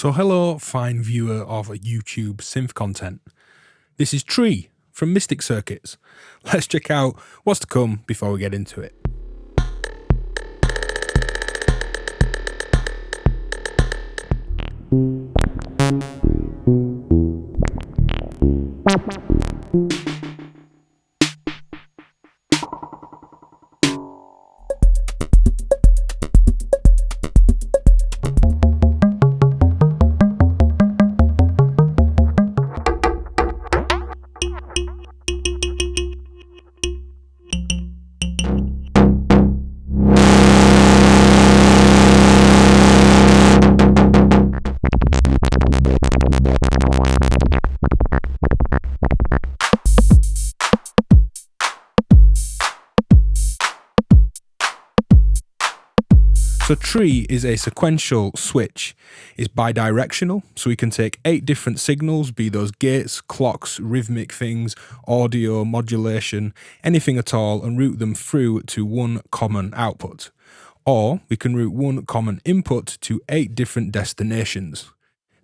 So hello, fine viewer of YouTube synth content. This is Tree from Mystic Circuits. Let's check out what's to come before we get into it. So Tree is a sequential switch. It's bidirectional, so we can take 8 different signals, be those gates, clocks, rhythmic things, audio, modulation, anything at all, and route them through to one common output. Or we can route one common input to 8 different destinations.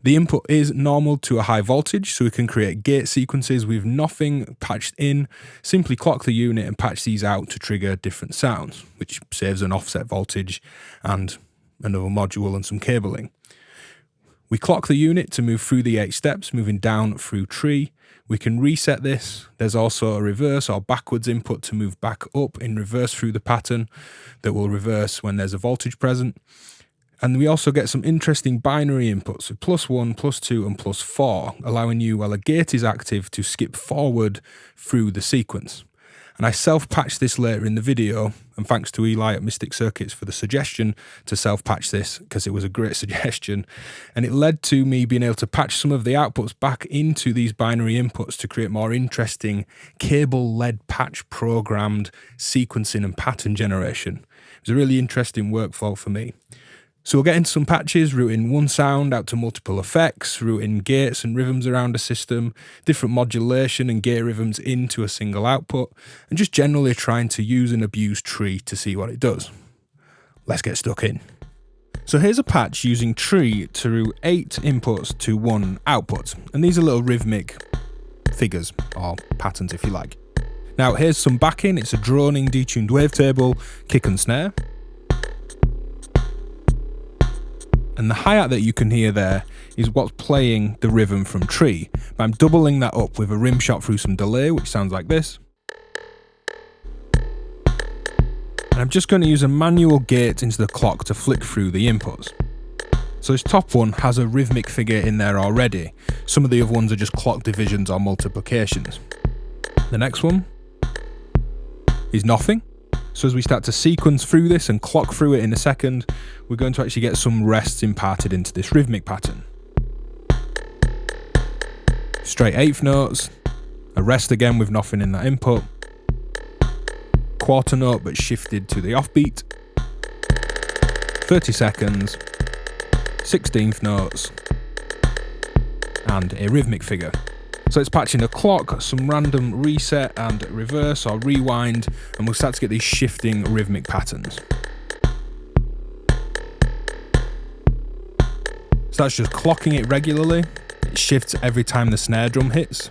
The input is normal to a high voltage, so we can create gate sequences with nothing patched in, simply clock the unit and patch these out to trigger different sounds, which saves an offset voltage and another module and some cabling. We clock the unit to move through the 8 steps, moving down through Tree. We can reset this. There's also a reverse or backwards input to move back up in reverse through the pattern that will reverse when there's a voltage present. And we also get some interesting binary inputs, so +1, +2, and +4, allowing you, while a gate is active, to skip forward through the sequence. And I self-patched this later in the video, and thanks to Eli at Mystic Circuits for the suggestion to self-patch this, because it was a great suggestion. And it led to me being able to patch some of the outputs back into these binary inputs to create more interesting cable-led patch programmed sequencing and pattern generation. It was a really interesting workflow for me. So we'll get into some patches, routing one sound out to multiple effects, routing gates and rhythms around a system, different modulation and gate rhythms into a single output, and just generally trying to use and abuse Tree to see what it does. Let's get stuck in. So here's a patch using Tree to route 8 inputs to one output, and these are little rhythmic figures, or patterns if you like. Now here's some backing. It's a droning detuned wavetable, kick and snare. And the hi-hat that you can hear there is what's playing the rhythm from Tree. But I'm doubling that up with a rim shot through some delay, which sounds like this. And I'm just going to use a manual gate into the clock to flick through the inputs. So this top one has a rhythmic figure in there already. Some of the other ones are just clock divisions or multiplications. The next one is nothing. So as we start to sequence through this and clock through it in a second, we're going to actually get some rests imparted into this rhythmic pattern. Straight 8th notes, a rest again with nothing in that input, quarter note but shifted to the offbeat, 30 seconds, 16th notes, and a rhythmic figure. So it's patching a clock, some random reset and reverse or rewind, and we'll start to get these shifting rhythmic patterns. So that's just clocking it regularly. It shifts every time the snare drum hits.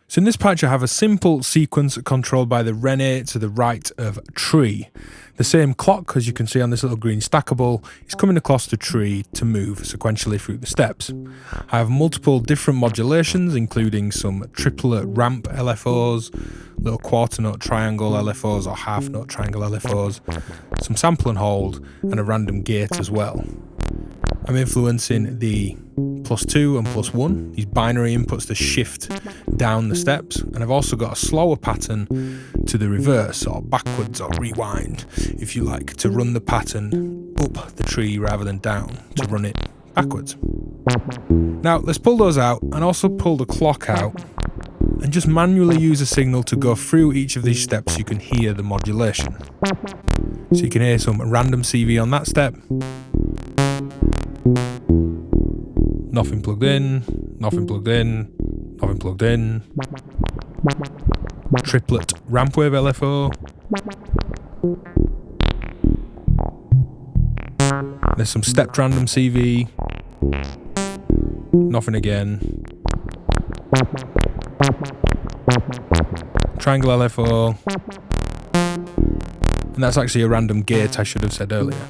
So in this patch I have a simple sequence controlled by the Rene to the right of Tree. The same clock, as you can see on this little green stackable, is coming across the Tree to move sequentially through the steps. I have multiple different modulations, including some triplet ramp LFOs, little quarter note triangle LFOs or half note triangle LFOs, some sample and hold, and a random gate as well. I'm influencing the +2 and +1, these binary inputs to shift down the steps, and I've also got a slower pattern to the reverse or backwards or rewind, if you like, to run the pattern up the Tree rather than down, to run it backwards. Now let's pull those out and also pull the clock out and just manually use a signal to go through each of these steps so you can hear the modulation. So you can hear some random CV on that step. Nothing plugged in, nothing plugged in, nothing plugged in. Triplet ramp wave LFO. There's some stepped random CV. Nothing again. Triangle LFO. And that's actually a random gate, I should have said earlier.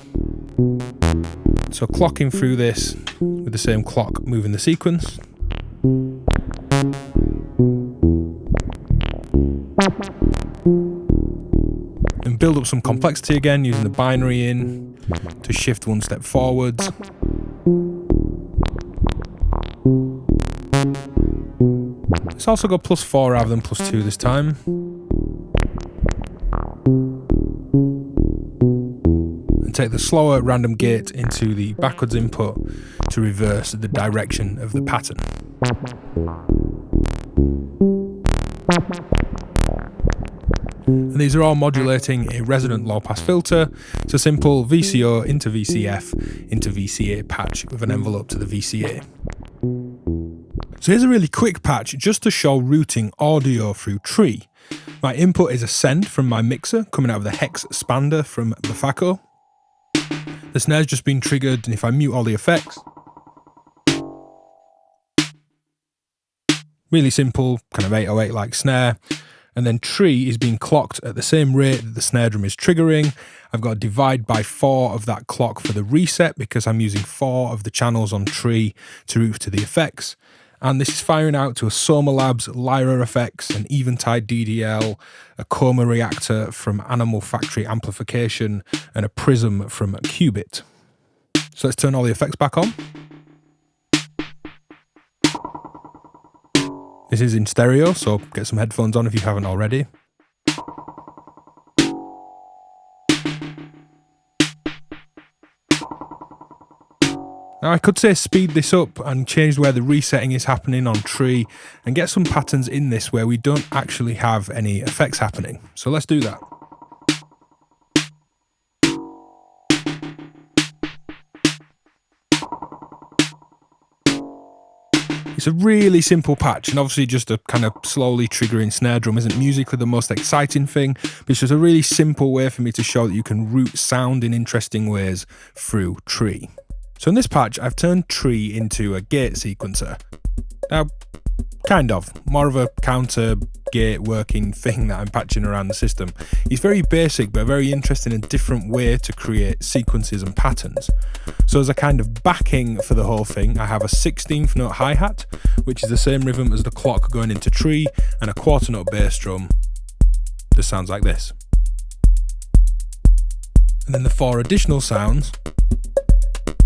So clocking through this with the same clock moving the sequence. And build up some complexity again using the binary in to shift one step forwards. It's also got +4 rather than +2 this time. And take the slower random gate into the backwards input to reverse the direction of the pattern. And these are all modulating a resonant low-pass filter. It's a simple VCO into VCF into VCA patch with an envelope to the VCA. So here's a really quick patch just to show routing audio through tree. My input is a send from my mixer coming out of the hex expander from Bafako. The snare's just been triggered, and if I mute all the effects, really simple, kind of 808 like snare. And then tree is being clocked at the same rate that the snare drum is triggering. I've got to divide by 4 of that clock for the reset because I'm using 4 of the channels on tree to route to the effects. And this is firing out to a Soma Labs Lyra effects, an Eventide DDL, a Coma reactor from Animal Factory Amplification, and a Prism from Qubit. So let's turn all the effects back on. This is in stereo, so get some headphones on if you haven't already. Now I could say speed this up and change where the resetting is happening on tree and get some patterns in this where we don't actually have any effects happening. So let's do that. It's a really simple patch, and obviously just a kind of slowly triggering snare drum isn't musically the most exciting thing, but it's just a really simple way for me to show that you can route sound in interesting ways through tree. So in this patch, I've turned tree into a gate sequencer. Now, kind of, more of a counter gate working thing that I'm patching around the system. It's very basic, but very interesting and different way to create sequences and patterns. So as a kind of backing for the whole thing, I have a 16th note hi-hat, which is the same rhythm as the clock going into tree, and a quarter note bass drum that sounds like this. And then the 4 additional sounds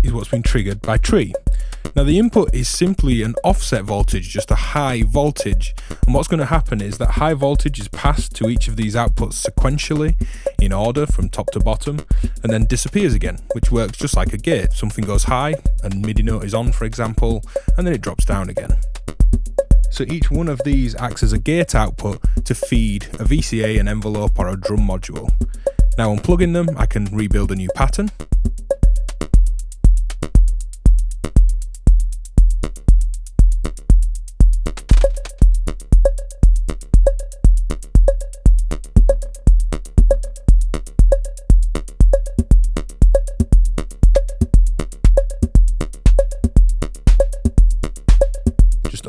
is what's been triggered by tree. Now the input is simply an offset voltage, just a high voltage, and what's going to happen is that high voltage is passed to each of these outputs sequentially in order from top to bottom and then disappears again, which works just like a gate. Something goes high and MIDI note is on, for example, and then it drops down again. So each one of these acts as a gate output to feed a VCA, an envelope, or a drum module. Now unplugging them, I can rebuild a new pattern.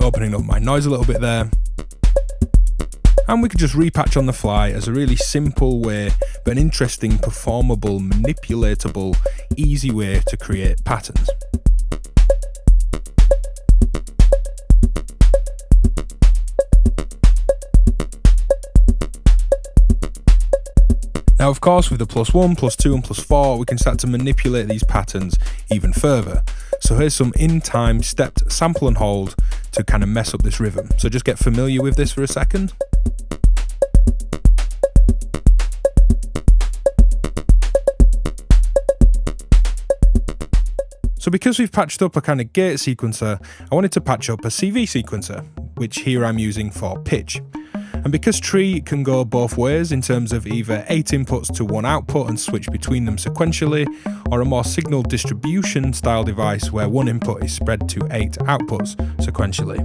Opening up my noise a little bit there, and we could just repatch on the fly as a really simple way, but an interesting, performable, manipulatable, easy way to create patterns. Now of course with the +1, +2 and +4 we can start to manipulate these patterns even further. So here's some in-time stepped sample and hold to kind of mess up this rhythm. So just get familiar with this for a second. So because we've patched up a kind of gate sequencer, I wanted to patch up a CV sequencer, which here I'm using for pitch. And because tree can go both ways in terms of either 8 inputs to 1 output and switch between them sequentially, or a more signal distribution style device where 1 input is spread to 8 outputs sequentially.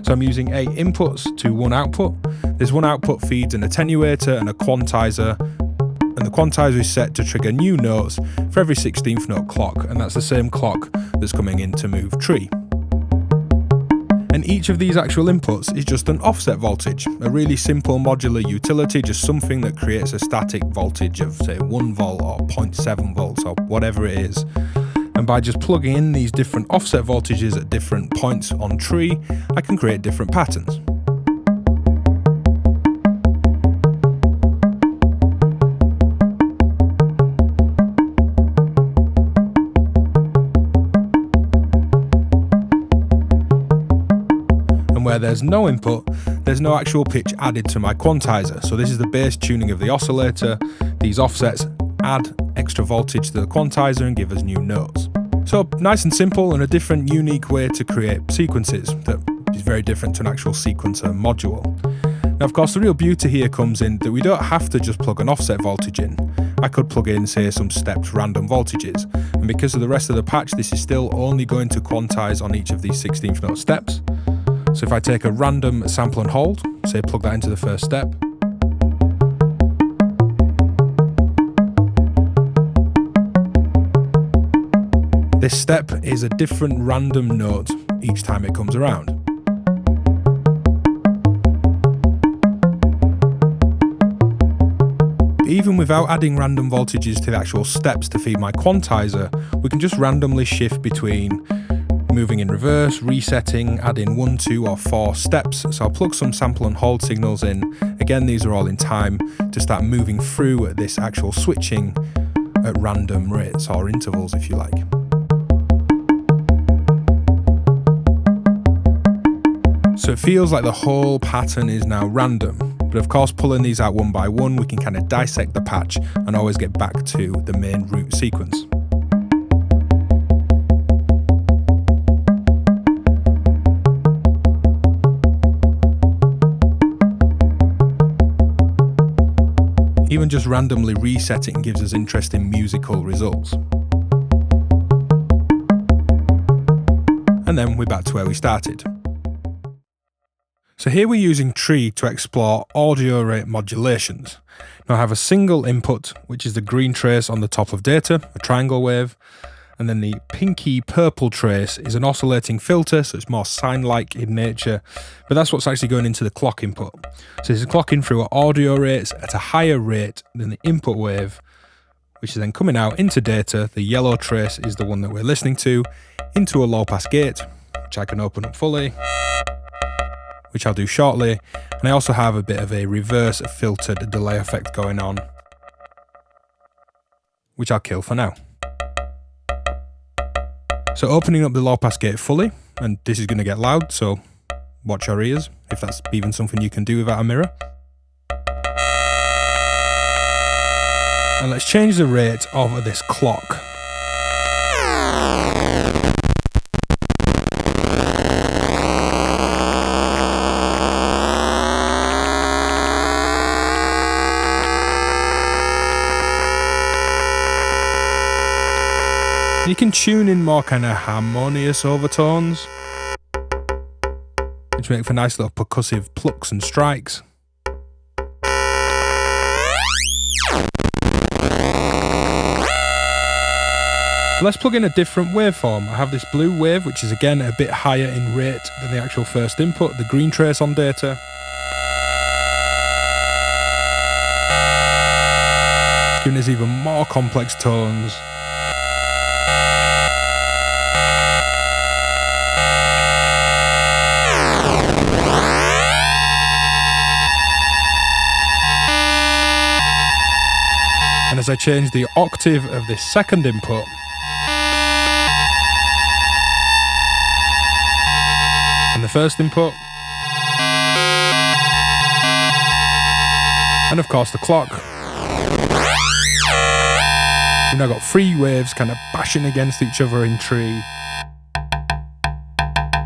So I'm using 8 inputs to 1 output. This 1 output feeds an attenuator and a quantizer, and the quantizer is set to trigger new notes for every 16th note clock, and that's the same clock that's coming in to move tree. And each of these actual inputs is just an offset voltage, a really simple modular utility, just something that creates a static voltage of say 1 volt or 0.7 volts or whatever it is. And by just plugging in these different offset voltages at different points on tree, I can create different patterns. Where there's no input, there's no actual pitch added to my quantizer. So this is the base tuning of the oscillator. These offsets add extra voltage to the quantizer and give us new notes. So nice and simple, and a different unique way to create sequences that is very different to an actual sequencer module. Now of course the real beauty here comes in that we don't have to just plug an offset voltage in. I could plug in say some stepped random voltages, and because of the rest of the patch this is still only going to quantize on each of these 16th note steps. So if I take a random sample and hold, say plug that into the first step, this step is a different random note each time it comes around. But even without adding random voltages to the actual steps to feed my quantizer, we can just randomly shift between moving in reverse, resetting, adding 1, 2 or 4 steps. So I'll plug some sample and hold signals in. Again, these are all in time to start moving through this actual switching at random rates or intervals if you like. So it feels like the whole pattern is now random. But of course, pulling these out one by one, we can kind of dissect the patch and always get back to the main root sequence. Even just randomly resetting gives us interesting musical results. And then we're back to where we started. So here we're using tree to explore audio rate modulations. Now I have a single input, which is the green trace on the top of data, a triangle wave, and then the pinky purple trace is an oscillating filter, so it's more sine-like in nature, but that's what's actually going into the clock input. So this is clocking through audio rates at a higher rate than the input wave, which is then coming out into data. The yellow trace is the one that we're listening to, into a low-pass gate, which I can open up fully, which I'll do shortly, and I also have a bit of a reverse filtered delay effect going on, which I'll kill for now. So opening up the low pass gate fully, and this is going to get loud, so watch your ears, if that's even something you can do without a mirror. And let's change the rate of this clock. You can tune in more kind of harmonious overtones, which make for nice little percussive plucks and strikes. Let's plug in a different waveform. I have this blue wave, which is again a bit higher in rate than the actual first input, the green trace on data. Giving us even more complex tones. And as I change the octave of this second input, and the first input, and of course the clock, we've now got 3 waves kind of bashing against each other in tree,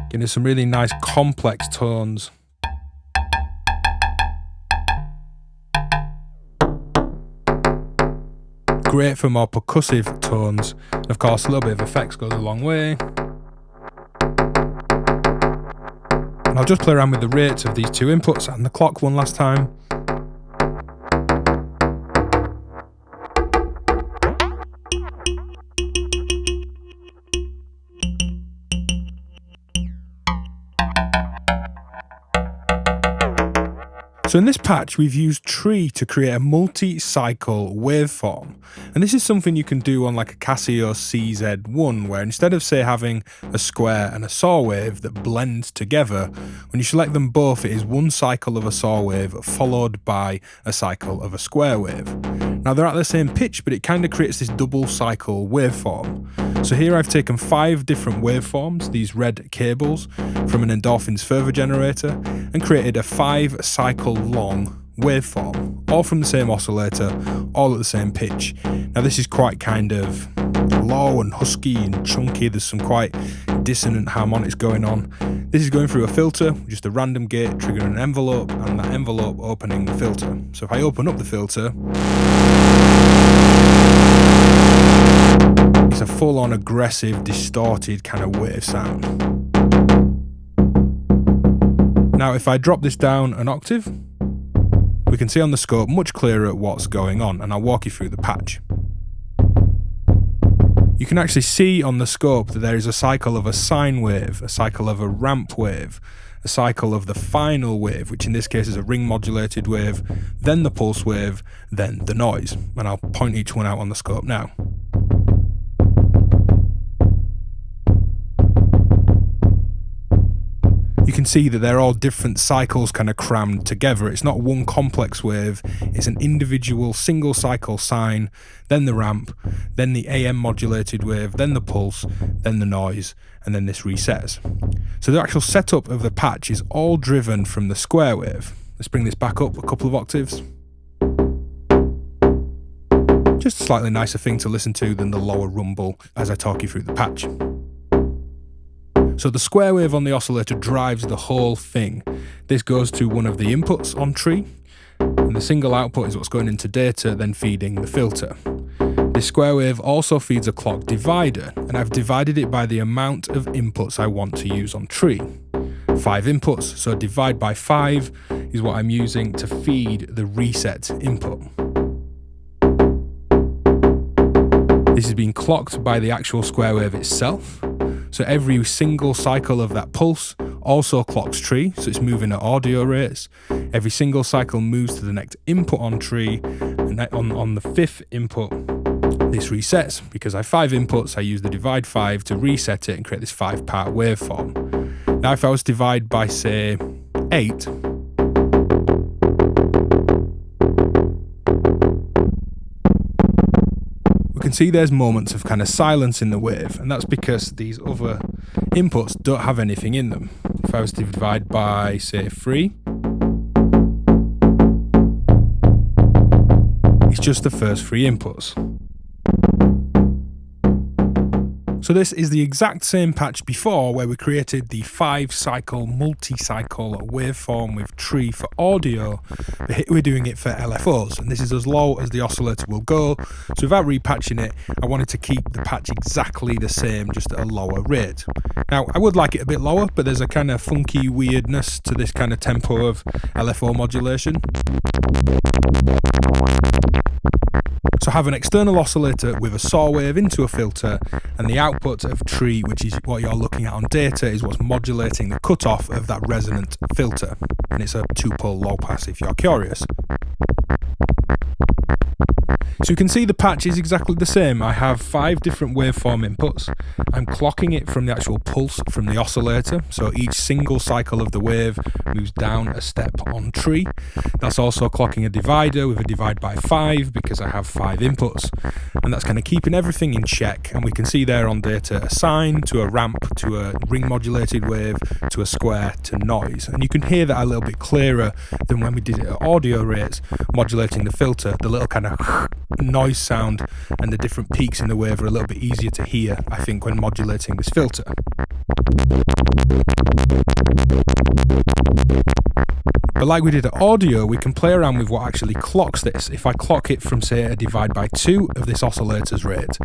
giving us some really nice complex tones. great for more percussive tones. And of course, a little bit of effects goes a long way. And I'll just play around with the rates of these two inputs and the clock one last time. So in this patch, we've used tree to create a multi-cycle waveform. And this is something you can do on like a Casio CZ, where instead of say having a square and a saw wave that blend together, when you select them both, it is one cycle of a saw wave followed by a cycle of a square wave. Now they're at the same pitch, but it kind of creates this double cycle waveform. So here I've taken 5 different waveforms, these red cables, from an endorphins further generator, and created a 5-cycle long waveform, all from the same oscillator, all at the same pitch. Now this is quite kind of low and husky and chunky. There's some quite dissonant harmonics going on. This is going through a filter, just a random gate triggering an envelope, and that envelope opening the filter. So if I open up the filter, it's a full-on aggressive, distorted kind of wave sound. Now if I drop this down an octave, we can see on the scope much clearer what's going on, and I'll walk you through the patch. You can actually see on the scope that there is a cycle of a sine wave, a cycle of a ramp wave, a cycle of the final wave, which in this case is a ring modulated wave, then the pulse wave, then the noise. And I'll point each one out on the scope now. You can see that they're all different cycles kind of crammed together. It's not one complex wave, it's an individual single cycle sine, then the ramp, then the AM modulated wave, then the pulse, then the noise, and then this resets. So the actual setup of the patch is all driven from the square wave. Let's bring this back up a couple of octaves. Just a slightly nicer thing to listen to than the lower rumble as I talk you through the patch. So the square wave on the oscillator drives the whole thing. This goes to one of the inputs on tree, and the single output is what's going into data, then feeding the filter. This square wave also feeds a clock divider, and I've divided it by the amount of inputs I want to use on tree. 5 inputs, so divide by 5 is what I'm using to feed the reset input. This is being clocked by the actual square wave itself. So every single cycle of that pulse also clocks tree, so it's moving at audio rates. Every single cycle moves to the next input on tree, and on the 5th input, this resets. Because I have 5 inputs, I use the divide 5 to reset it and create this 5-part waveform. Now if I was to divide by, say, 8, you can see there's moments of kind of silence in the wave, and that's because these other inputs don't have anything in them. If I was to divide by, say, 3, it's just the first 3 inputs. So this is the exact same patch before, where we created the 5-cycle multi-cycle waveform with tree for audio, but we're doing it for LFOs, and this is as low as the oscillator will go. So without repatching it, I wanted to keep the patch exactly the same, just at a lower rate. Now I would like it a bit lower, but there's a kind of funky weirdness to this kind of tempo of LFO modulation. So have an external oscillator with a saw wave into a filter, and the output of tree, which is what you're looking at on data, is what's modulating the cutoff of that resonant filter. And it's a 2-pole low pass if you're curious. So you can see the patch is exactly the same. I have 5 different waveform inputs. I'm clocking it from the actual pulse from the oscillator, so each single cycle of the wave moves down a step on tree. That's also clocking a divider with a divide by 5 because I have 5 inputs, and that's kind of keeping everything in check. And we can see there on data a sine to a ramp to a ring modulated wave to a square to noise, and you can hear that a little bit clearer than when we did it at audio rates, modulating the filter. The little kind of noise sound and the different peaks in the wave are a little bit easier to hear, I think, when modulating this filter. But But like we did at audio, we can play around with what actually clocks this. If I clock it from, say, a divide by 2 of this oscillator's rate,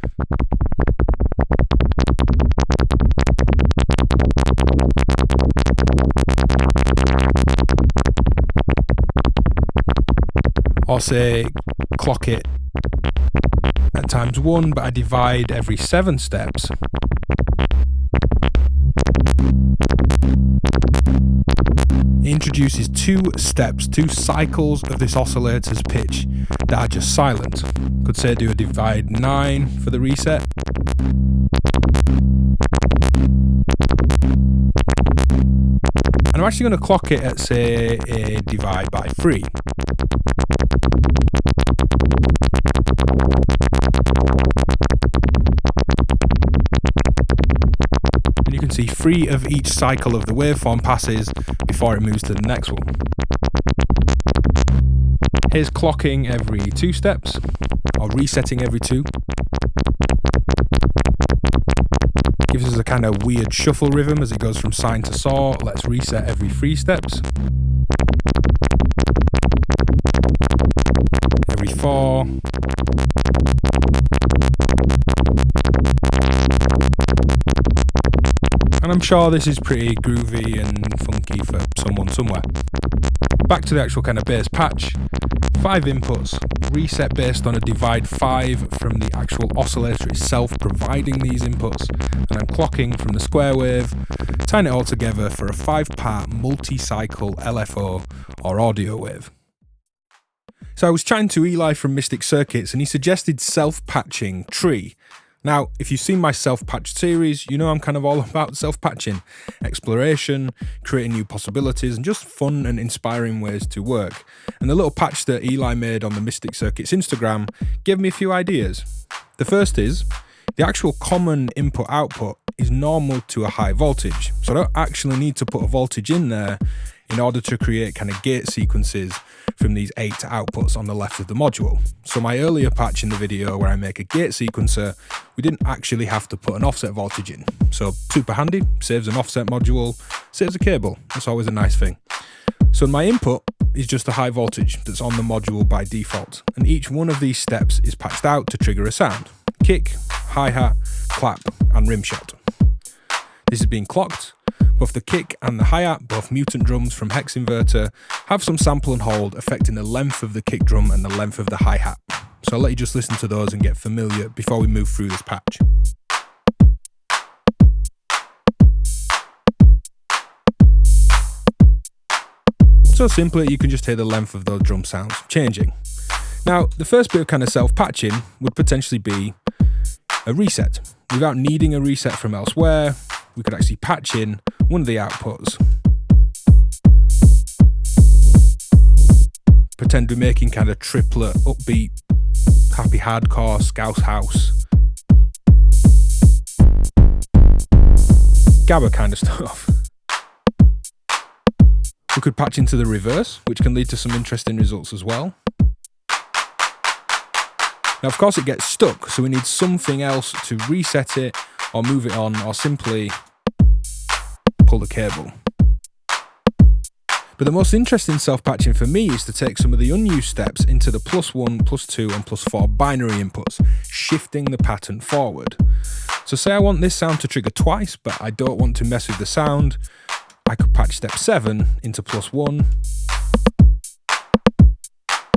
or say clock it at times 1, but I divide every 7 steps, it introduces 2 steps, 2 cycles of this oscillator's pitch that are just silent. Could say do a divide 9 for the reset. And I'm actually going to clock it at, say, a divide by 3. And you can see 3 of each cycle of the waveform passes before it moves to the next one. Here's clocking every 2 steps, or resetting every 2. Gives us a kind of weird shuffle rhythm as it goes from sine to saw. Let's reset every 3 steps. Every 4. And I'm sure this is pretty groovy and funky for someone somewhere. Back to the actual kind of bass patch. 5 inputs, reset based on a divide 5 from the actual oscillator itself providing these inputs, and I'm clocking from the square wave, tying it all together for a 5-part multi-cycle LFO or audio wave. So I was chatting to Eli from Mystic Circuits and he suggested self-patching tree. Now, if you've seen my self-patched series, you know I'm kind of all about self-patching, exploration, creating new possibilities, and just fun and inspiring ways to work. And the little patch that Eli made on the Mystic Circuits Instagram gave me a few ideas. The first is, the actual common input-output is normal to a high voltage, so I don't actually need to put a voltage in there in order to create kind of gate sequences from these 8 outputs on the left of the module. So my earlier patch in the video where I make a gate sequencer, we didn't actually have to put an offset voltage in. So super handy, saves an offset module, saves a cable. That's always a nice thing. So my input is just a high voltage that's on the module by default, and each one of these steps is patched out to trigger a sound: kick, hi-hat, clap, and rim shot. This is being clocked. Both the kick and the hi-hat, both mutant drums from Hex Inverter, have some sample and hold affecting the length of the kick drum and the length of the hi-hat. So I'll let you just listen to those and get familiar before we move through this patch. So simply, you can just hear the length of those drum sounds changing. Now, the first bit of kind of self-patching would potentially be a reset. Without needing a reset from elsewhere, we could actually patch in one of the outputs. Pretend we're making kind of triplet, upbeat, happy hardcore, scouse house, gabba kind of stuff. We could patch into the reverse, which can lead to some interesting results as well. Now, of course, it gets stuck, so we need something else to reset it or move it on, or simply pull the cable. But the most interesting self-patching for me is to take some of the unused steps into the +1, +2, and +4 binary inputs, shifting the pattern forward. So say I want this sound to trigger twice, but I don't want to mess with the sound, I could patch step 7 into +1,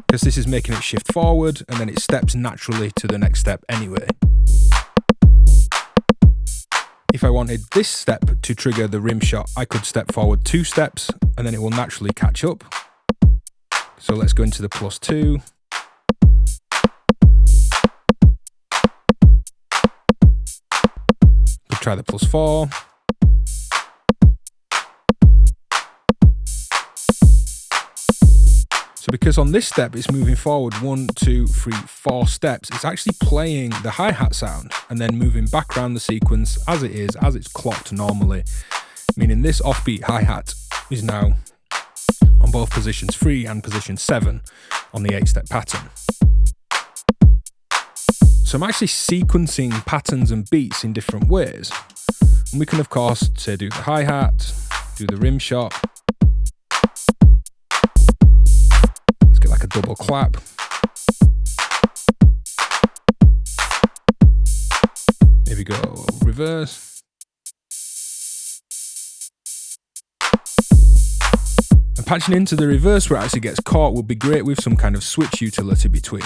because this is making it shift forward, and then it steps naturally to the next step anyway. If I wanted this step to trigger the rim shot, I could step forward 2 steps, and then it will naturally catch up. So let's go into the +2. Could try the +4. So because on this step it's moving forward 1, 2, 3, 4 steps, it's actually playing the hi-hat sound and then moving back around the sequence as it is, as it's clocked normally, meaning this offbeat hi-hat is now on both positions 3 and position 7 on the 8-step pattern. So I'm actually sequencing patterns and beats in different ways. And we can of course say do the hi-hat, do the rim shot, double clap. Here we go, reverse. And patching into the reverse where it actually gets caught would be great with some kind of switch utility between.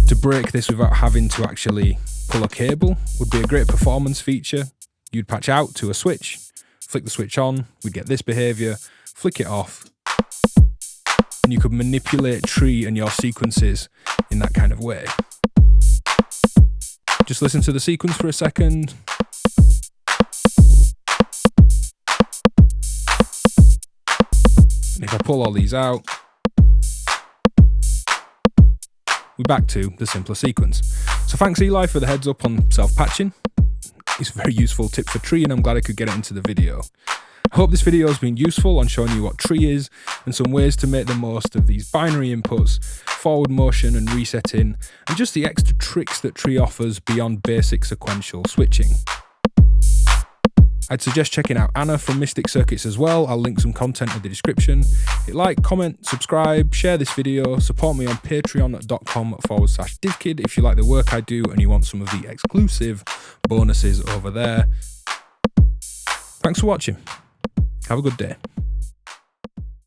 To break this without having to actually pull a cable would be a great performance feature. You'd patch out to a switch, flick the switch on, we'd get this behavior, flick it off, and you could manipulate tree and your sequences in that kind of way. Just listen to the sequence for a second. And if I pull all these out, we're back to the simpler sequence. So thanks Eli for the heads up on self-patching. It's a very useful tip for tree and I'm glad I could get it into the video. I hope this video has been useful on showing you what tree is and some ways to make the most of these binary inputs, forward motion and resetting, and just the extra tricks that tree offers beyond basic sequential switching. I'd suggest checking out Anna from Mystic Circuits as well. I'll link some content in the description. Hit like, comment, subscribe, share this video, support me on patreon.com/DivKid if you like the work I do and you want some of the exclusive bonuses over there. Thanks for watching. Have a good day.